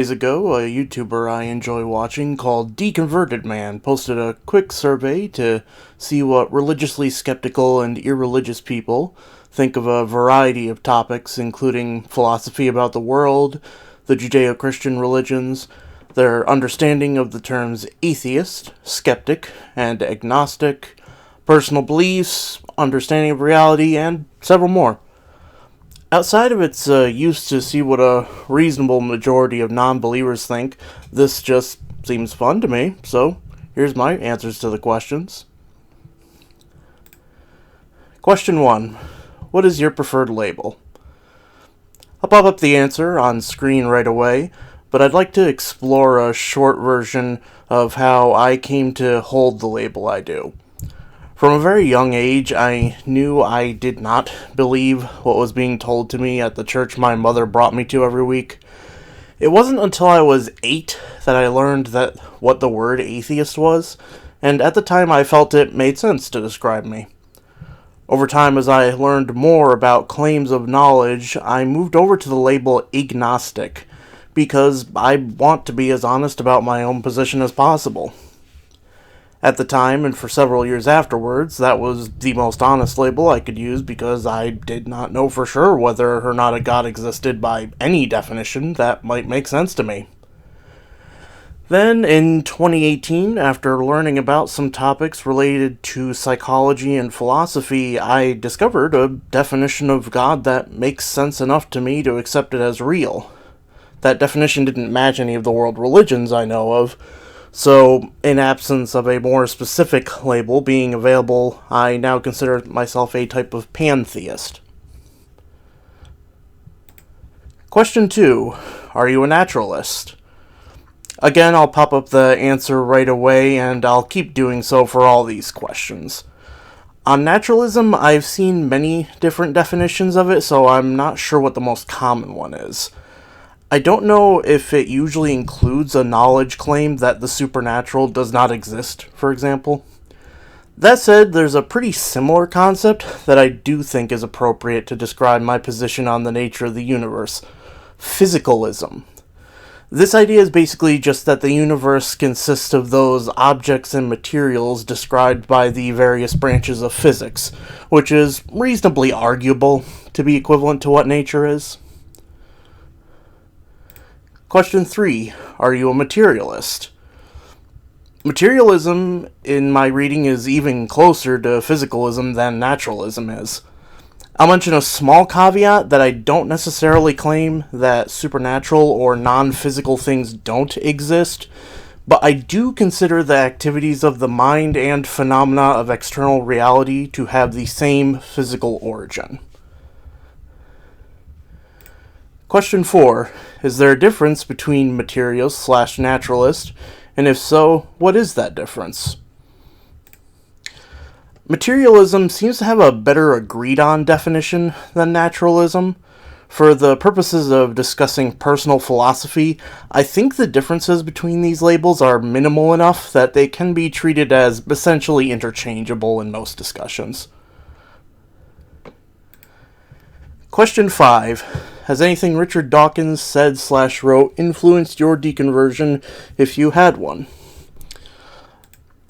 Days ago, a YouTuber I enjoy watching called DeconvertedMan posted a quick survey to see what religiously skeptical and irreligious people think of a variety of topics, including philosophy about the world, the Judeo-Christian religions, their understanding of the terms atheist, skeptic, and agnostic, personal beliefs, understanding of reality, and several more. Outside of its use to see what a reasonable majority of non-believers think, this just seems fun to me, so here's my answers to the questions. Question 1. What is your preferred label? I'll pop up the answer on screen right away, but I'd like to explore a short version of how I came to hold the label I do. From a very young age, I knew I did not believe what was being told to me at the church my mother brought me to every week. It wasn't until I was 8 that I learned what the word atheist was, and at the time I felt it made sense to describe me. Over time, as I learned more about claims of knowledge, I moved over to the label agnostic, because I want to be as honest about my own position as possible. At the time, and for several years afterwards, that was the most honest label I could use because I did not know for sure whether or not a God existed by any definition that might make sense to me. Then, in 2018, after learning about some topics related to psychology and philosophy, I discovered a definition of God that makes sense enough to me to accept it as real. That definition didn't match any of the world religions I know of, so, in absence of a more specific label being available, I now consider myself a type of pantheist. Question 2. Are you a naturalist? Again, I'll pop up the answer right away, and I'll keep doing so for all these questions. On naturalism, I've seen many different definitions of it, so I'm not sure what the most common one is. I don't know if it usually includes a knowledge claim that the supernatural does not exist, for example. That said, there's a pretty similar concept that I do think is appropriate to describe my position on the nature of the universe: physicalism. This idea is basically just that the universe consists of those objects and materials described by the various branches of physics, which is reasonably arguable to be equivalent to what nature is. Question 3. Are you a materialist? Materialism, in my reading, is even closer to physicalism than naturalism is. I'll mention a small caveat that I don't necessarily claim that supernatural or non-physical things don't exist, but I do consider the activities of the mind and phenomena of external reality to have the same physical origin. Question 4. Is there a difference between materialist/naturalist, and if so, what is that difference? Materialism seems to have a better agreed-on definition than naturalism. For the purposes of discussing personal philosophy, I think the differences between these labels are minimal enough that they can be treated as essentially interchangeable in most discussions. Question 5. Has anything Richard Dawkins said/wrote influenced your deconversion if you had one?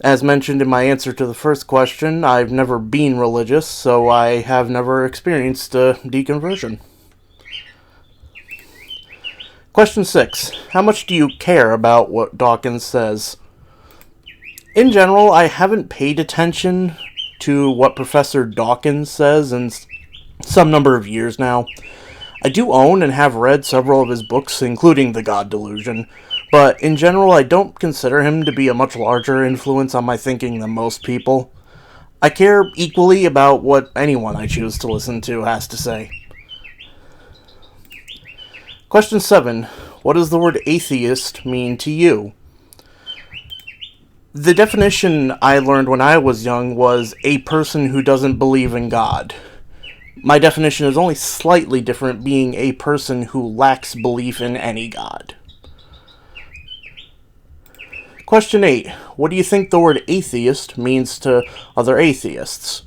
As mentioned in my answer to the first question, I've never been religious, so I have never experienced a deconversion. Question 6. How much do you care about what Dawkins says? In general, I haven't paid attention to what Professor Dawkins says in some number of years now. I do own and have read several of his books, including The God Delusion, but in general I don't consider him to be a much larger influence on my thinking than most people. I care equally about what anyone I choose to listen to has to say. Question 7. What does the word atheist mean to you? The definition I learned when I was young was a person who doesn't believe in God. My definition is only slightly different, being a person who lacks belief in any god. Question 8. What do you think the word atheist means to other atheists?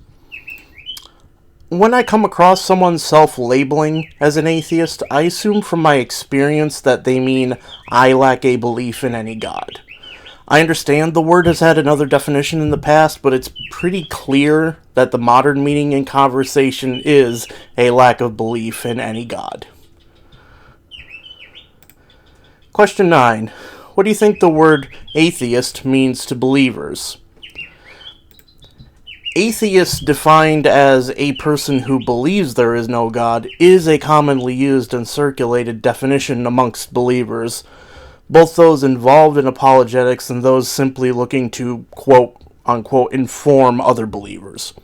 When I come across someone self-labeling as an atheist, I assume from my experience that they mean I lack a belief in any god. I understand the word has had another definition in the past, but it's pretty clear that the modern meaning in conversation is a lack of belief in any god. Question 9. What do you think the word atheist means to believers? Atheist, defined as a person who believes there is no God, is a commonly used and circulated definition amongst believers, both those involved in apologetics and those simply looking to, quote-unquote, inform other believers.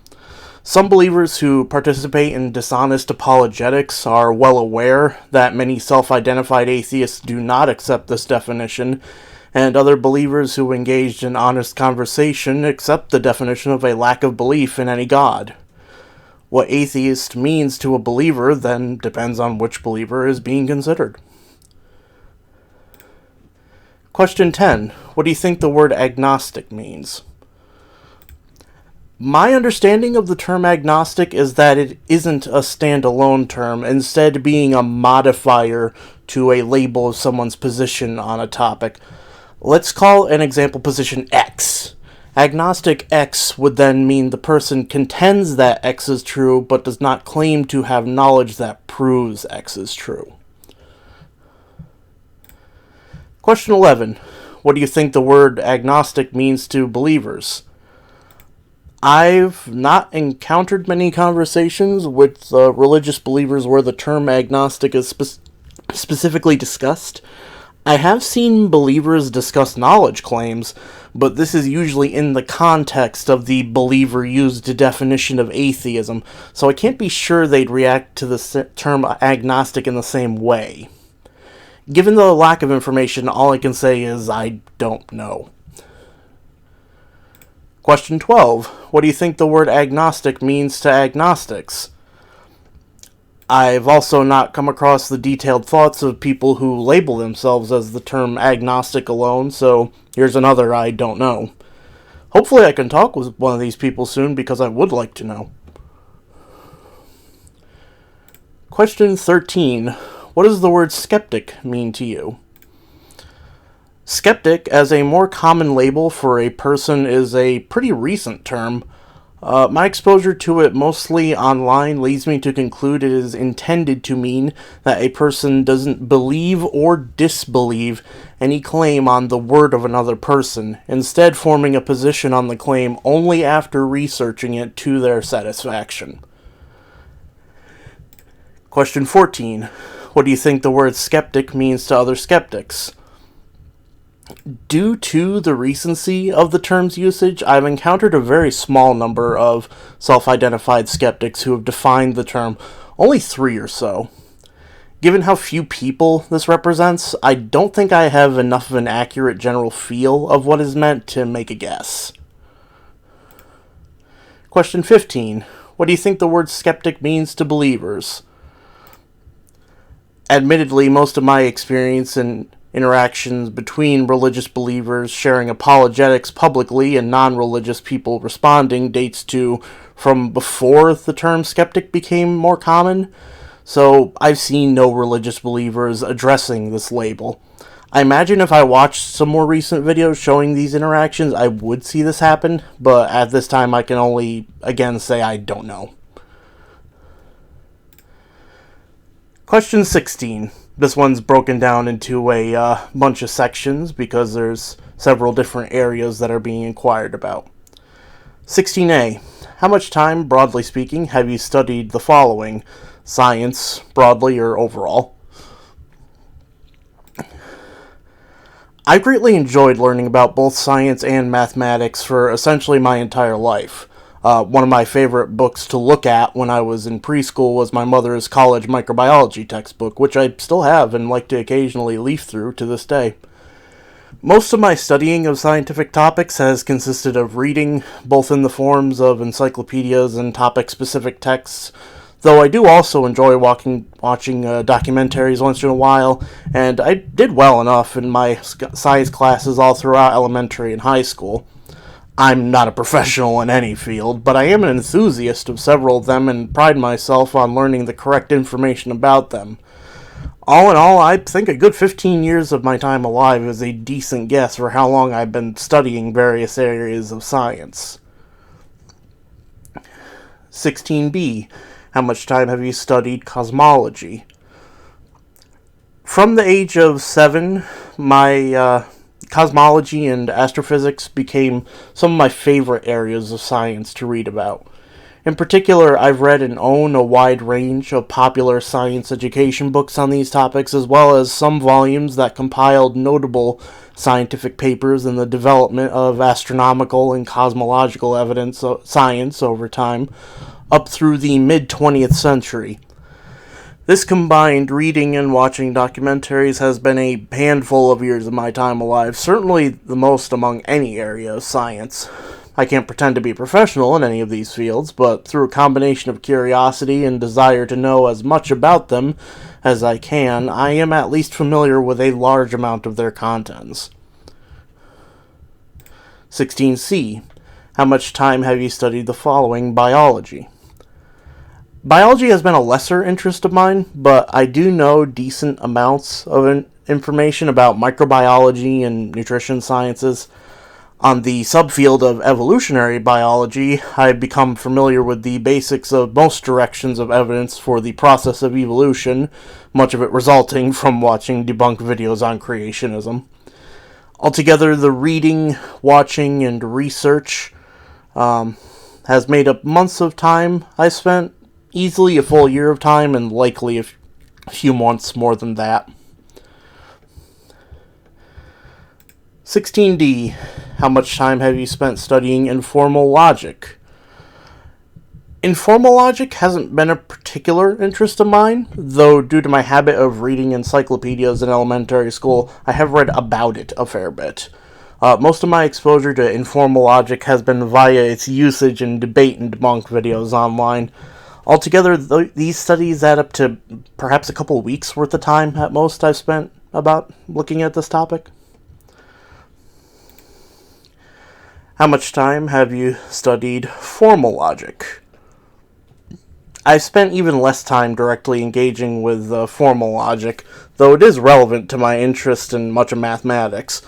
Some believers who participate in dishonest apologetics are well aware that many self-identified atheists do not accept this definition, and other believers who engaged in honest conversation accept the definition of a lack of belief in any god. What atheist means to a believer then depends on which believer is being considered. Question 10. What do you think the word agnostic means? My understanding of the term agnostic is that it isn't a standalone term, instead being a modifier to a label of someone's position on a topic. Let's call an example position X. Agnostic X would then mean the person contends that X is true, but does not claim to have knowledge that proves X is true. Question 11. What do you think the word agnostic means to believers? I've not encountered many conversations with religious believers where the term agnostic is specifically discussed. I have seen believers discuss knowledge claims, but this is usually in the context of the believer-used definition of atheism, so I can't be sure they'd react to the term agnostic in the same way. Given the lack of information, all I can say is I don't know. Question 12. What do you think the word agnostic means to agnostics? I've also not come across the detailed thoughts of people who label themselves as the term agnostic alone, so here's another I don't know. Hopefully I can talk with one of these people soon because I would like to know. Question 13. What does the word skeptic mean to you? Skeptic, as a more common label for a person, is a pretty recent term. My exposure to it mostly online leads me to conclude it is intended to mean that a person doesn't believe or disbelieve any claim on the word of another person, instead forming a position on the claim only after researching it to their satisfaction. Question 14. What do you think the word skeptic means to other skeptics? Due to the recency of the term's usage, I've encountered a very small number of self-identified skeptics who have defined the term, only 3 or so. Given how few people this represents, I don't think I have enough of an accurate general feel of what is meant to make a guess. Question 15. What do you think the word skeptic means to believers? Admittedly, most of my experience in interactions between religious believers sharing apologetics publicly and non-religious people responding dates to from before the term skeptic became more common, so I've seen no religious believers addressing this label. I imagine if I watched some more recent videos showing these interactions, I would see this happen, but at this time I can only, again, say I don't know. Question 16. This one's broken down into a bunch of sections because there's several different areas that are being inquired about. 16a. How much time, broadly speaking, have you studied the following? Science, broadly or overall? I greatly enjoyed learning about both science and mathematics for essentially my entire life. One of my favorite books to look at when I was in preschool was my mother's college microbiology textbook, which I still have and like to occasionally leaf through to this day. Most of my studying of scientific topics has consisted of reading, both in the forms of encyclopedias and topic-specific texts, though I do also enjoy watching documentaries once in a while, and I did well enough in my science classes all throughout elementary and high school. I'm not a professional in any field, but I am an enthusiast of several of them and pride myself on learning the correct information about them. All in all, I think a good 15 years of my time alive is a decent guess for how long I've been studying various areas of science. 16b. How much time have you studied cosmology? From the age of 7, my cosmology and astrophysics became some of my favorite areas of science to read about. In particular, I've read and own a wide range of popular science education books on these topics, as well as some volumes that compiled notable scientific papers in the development of astronomical and cosmological evidence science over time, up through the mid-20th century. This combined reading and watching documentaries has been a handful of years of my time alive, certainly the most among any area of science. I can't pretend to be a professional in any of these fields, but through a combination of curiosity and desire to know as much about them as I can, I am at least familiar with a large amount of their contents. 16c. How much time have you studied the following biology? Biology has been a lesser interest of mine, but I do know decent amounts of information about microbiology and nutrition sciences. On the subfield of evolutionary biology, I've become familiar with the basics of most directions of evidence for the process of evolution, much of it resulting from watching debunked videos on creationism. Altogether, the reading, watching, and research has made up months of time I spent, easily a full year of time, and likely a few months more than that. 16d. How much time have you spent studying informal logic? Informal logic hasn't been a particular interest of mine, though due to my habit of reading encyclopedias in elementary school, I have read about it a fair bit. Most of my exposure to informal logic has been via its usage in debate and debunk videos online. Altogether, these studies add up to perhaps a couple weeks worth of time at most I've spent about looking at this topic. How much time have you studied formal logic? I've spent even less time directly engaging with formal logic, though it is relevant to my interest in much of mathematics.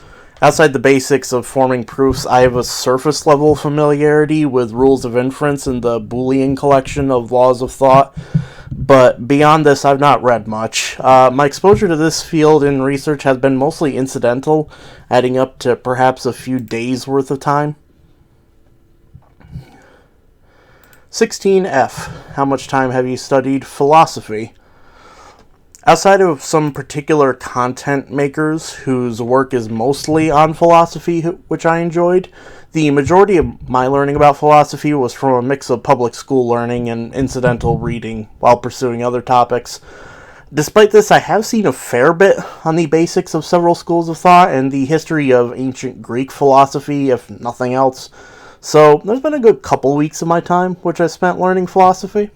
Outside the basics of forming proofs, I have a surface-level familiarity with rules of inference and the Boolean collection of laws of thought, but beyond this, I've not read much. My exposure to this field in research has been mostly incidental, adding up to perhaps a few days' worth of time. 16f. How much time have you studied philosophy? Outside of some particular content makers whose work is mostly on philosophy, which I enjoyed, the majority of my learning about philosophy was from a mix of public school learning and incidental reading while pursuing other topics. Despite this, I have seen a fair bit on the basics of several schools of thought and the history of ancient Greek philosophy, if nothing else. So there's been a good couple weeks of my time which I spent learning philosophy.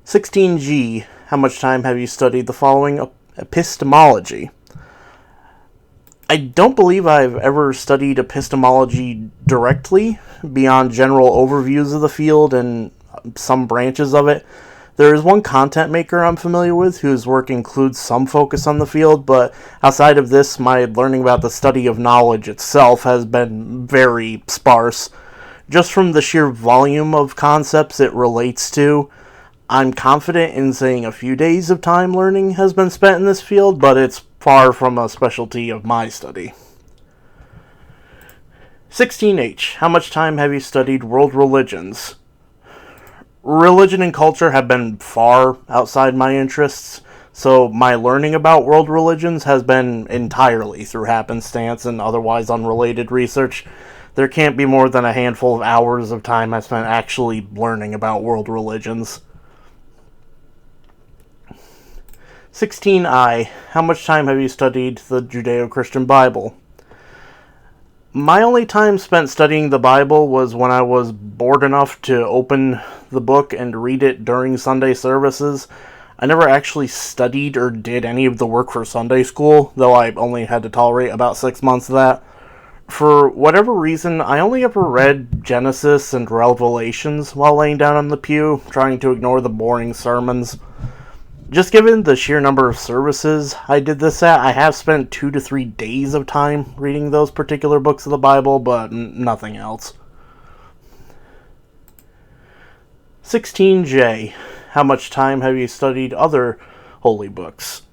16g. How much time have you studied the following epistemology? I don't believe I've ever studied epistemology directly, beyond general overviews of the field and some branches of it. There is one content maker I'm familiar with whose work includes some focus on the field, but outside of this, my learning about the study of knowledge itself has been very sparse. Just from the sheer volume of concepts it relates to, I'm confident in saying a few days of time learning has been spent in this field, but it's far from a specialty of my study. 16h. How much time have you studied world religions? Religion and culture have been far outside my interests, so my learning about world religions has been entirely through happenstance and otherwise unrelated research. There can't be more than a handful of hours of time I spent actually learning about world religions. 16i. How much time have you studied the Judeo-Christian Bible? My only time spent studying the Bible was when I was bored enough to open the book and read it during Sunday services. I never actually studied or did any of the work for Sunday school, though I only had to tolerate about 6 months of that. For whatever reason, I only ever read Genesis and Revelations while laying down on the pew, trying to ignore the boring sermons. Just given the sheer number of services I did this at, I have spent 2 to 3 days of time reading those particular books of the Bible, but nothing else. 16J. How much time have you studied other holy books?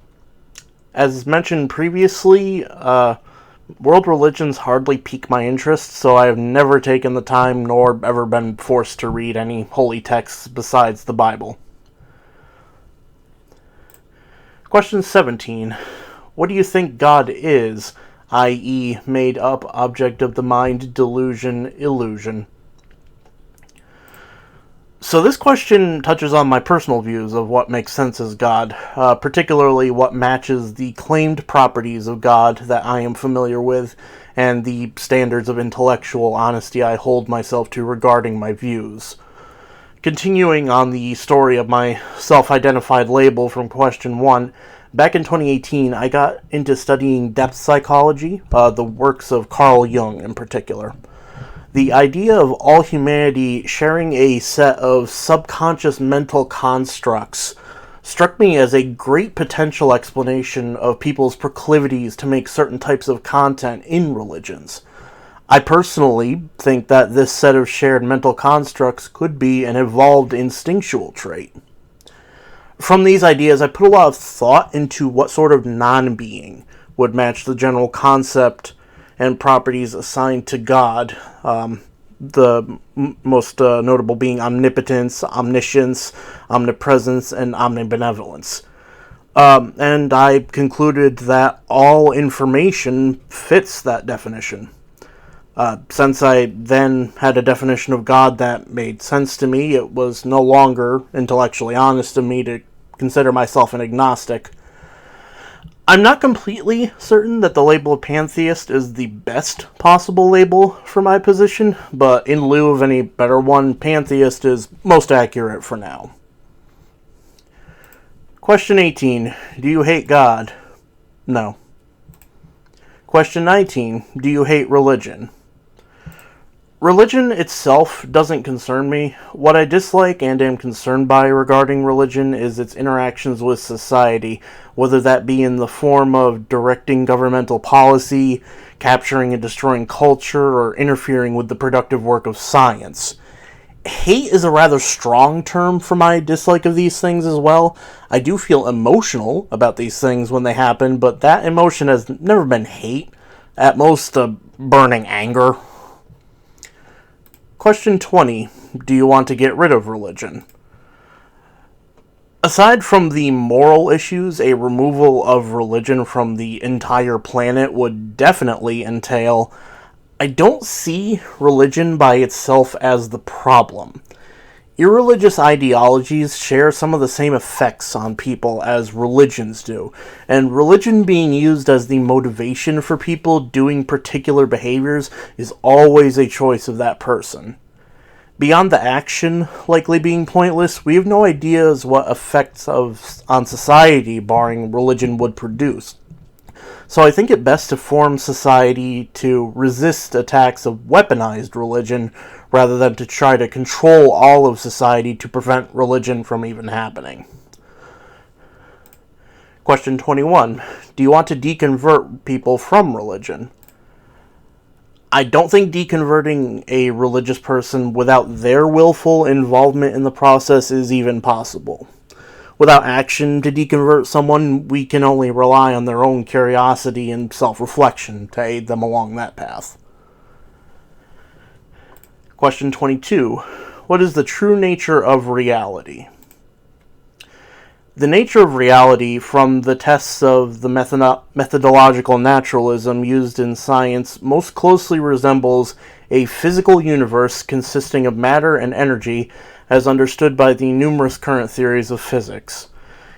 As mentioned previously, world religions hardly pique my interest, so I have never taken the time nor ever been forced to read any holy texts besides the Bible. Question 17. What do you think God is, i.e., made up object of the mind, delusion, illusion? So this question touches on my personal views of what makes sense as God, particularly what matches the claimed properties of God that I am familiar with, and the standards of intellectual honesty I hold myself to regarding my views. Continuing on the story of my self-identified label from question 1, back in 2018 I got into studying depth psychology, the works of Carl Jung in particular. The idea of all humanity sharing a set of subconscious mental constructs struck me as a great potential explanation of people's proclivities to make certain types of content in religions. I personally think that this set of shared mental constructs could be an evolved instinctual trait. From these ideas, I put a lot of thought into what sort of non-being would match the general concept and properties assigned to God, the most notable being omnipotence, omniscience, omnipresence, and omnibenevolence. And I concluded that all information fits that definition. Since I then had a definition of God that made sense to me, it was no longer intellectually honest of me to consider myself an agnostic. I'm not completely certain that the label of pantheist is the best possible label for my position, but in lieu of any better one, pantheist is most accurate for now. Question 18. Do you hate God? No. Question 19. Do you hate religion? Religion itself doesn't concern me. What I dislike and am concerned by regarding religion is its interactions with society, whether that be in the form of directing governmental policy, capturing and destroying culture, or interfering with the productive work of science. Hate is a rather strong term for my dislike of these things as well. I do feel emotional about these things when they happen, but that emotion has never been hate. At most, burning anger. Question 20. Do you want to get rid of religion? Aside from the moral issues, a removal of religion from the entire planet would definitely entail. I don't see religion by itself as the problem. Irreligious ideologies share some of the same effects on people as religions do, and religion being used as the motivation for people doing particular behaviors is always a choice of that person. Beyond the action likely being pointless, we have no ideas what effects on society barring religion would produce. So I think it best to form society to resist attacks of weaponized religion rather than to try to control all of society to prevent religion from even happening. Question 21. Do you want to deconvert people from religion? I don't think deconverting a religious person without their willful involvement in the process is even possible. Without action to deconvert someone, we can only rely on their own curiosity and self-reflection to aid them along that path. Question 22. What is the true nature of reality? The nature of reality, from the tests of the methodological naturalism used in science, most closely resembles a physical universe consisting of matter and energy as understood by the numerous current theories of physics.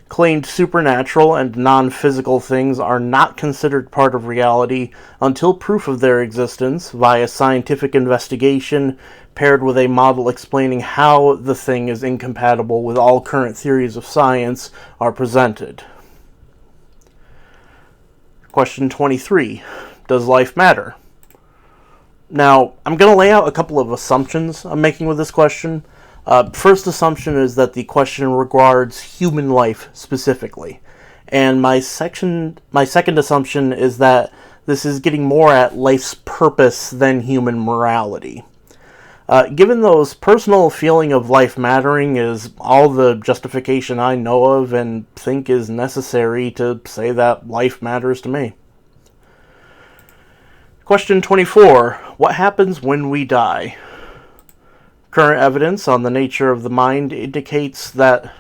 Claimed supernatural and non-physical things are not considered part of reality until proof of their existence via scientific investigation paired with a model explaining how the thing is incompatible with all current theories of science are presented. Question 23. Does life matter? Now, I'm going to lay out a couple of assumptions I'm making with this question. First assumption is that the question regards human life specifically. And my second assumption is that this is getting more at life's purpose than human morality. Given those personal feeling of life mattering is all the justification I know of and think is necessary to say that life matters to me. Question 24. What happens when we die? Current evidence on the nature of the mind indicates that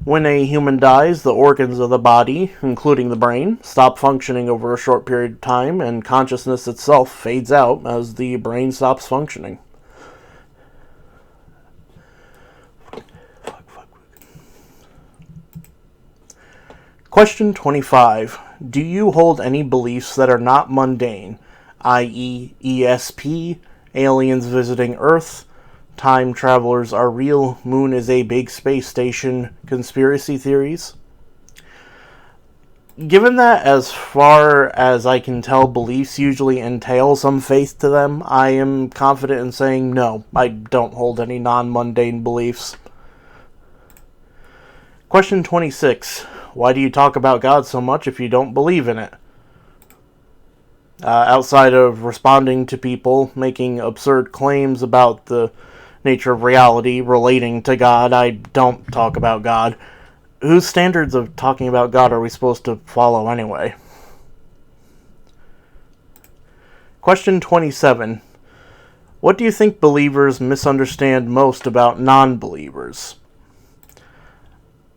when a human dies, the organs of the body, including the brain, stop functioning over a short period of time, and consciousness itself fades out as the brain stops functioning. Question 25. Do you hold any beliefs that are not mundane, i.e. ESP, aliens visiting Earth, time travelers are real, moon is a big space station, conspiracy theories? Given that, as far as I can tell, beliefs usually entail some faith to them, I am confident in saying no, I don't hold any non-mundane beliefs. Question 26. Why do you talk about God so much if you don't believe in it? Outside of responding to people making absurd claims about the nature of reality relating to God, I don't talk about God. Whose standards of talking about God are we supposed to follow anyway? Question 27. What do you think believers misunderstand most about non-believers?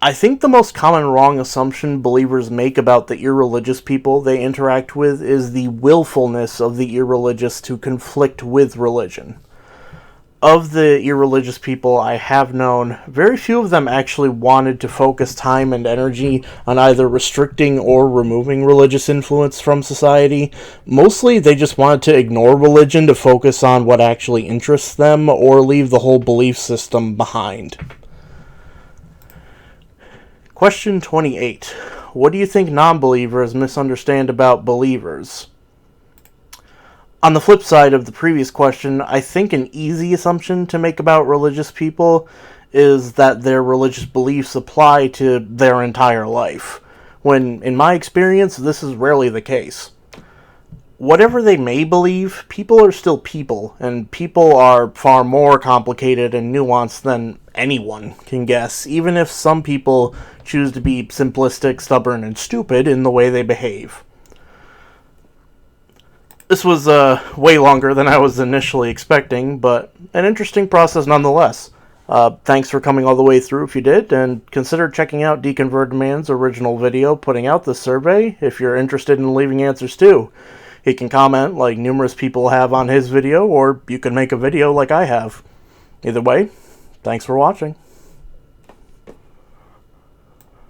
I think the most common wrong assumption believers make about the irreligious people they interact with is the willfulness of the irreligious to conflict with religion. Of the irreligious people I have known, very few of them actually wanted to focus time and energy on either restricting or removing religious influence from society. Mostly, they just wanted to ignore religion to focus on what actually interests them or leave the whole belief system behind. Question 28. What do you think non-believers misunderstand about believers? On the flip side of the previous question, I think an easy assumption to make about religious people is that their religious beliefs apply to their entire life, when, in my experience, this is rarely the case. Whatever they may believe, people are still people, and people are far more complicated and nuanced than anyone can guess, even if some people choose to be simplistic, stubborn, and stupid in the way they behave. This was way longer than I was initially expecting, but an interesting process nonetheless. Thanks for coming all the way through if you did, and consider checking out DeconvertedMan's original video putting out this survey if you're interested in leaving answers too. He can comment like numerous people have on his video, or you can make a video like I have. Either way, thanks for watching.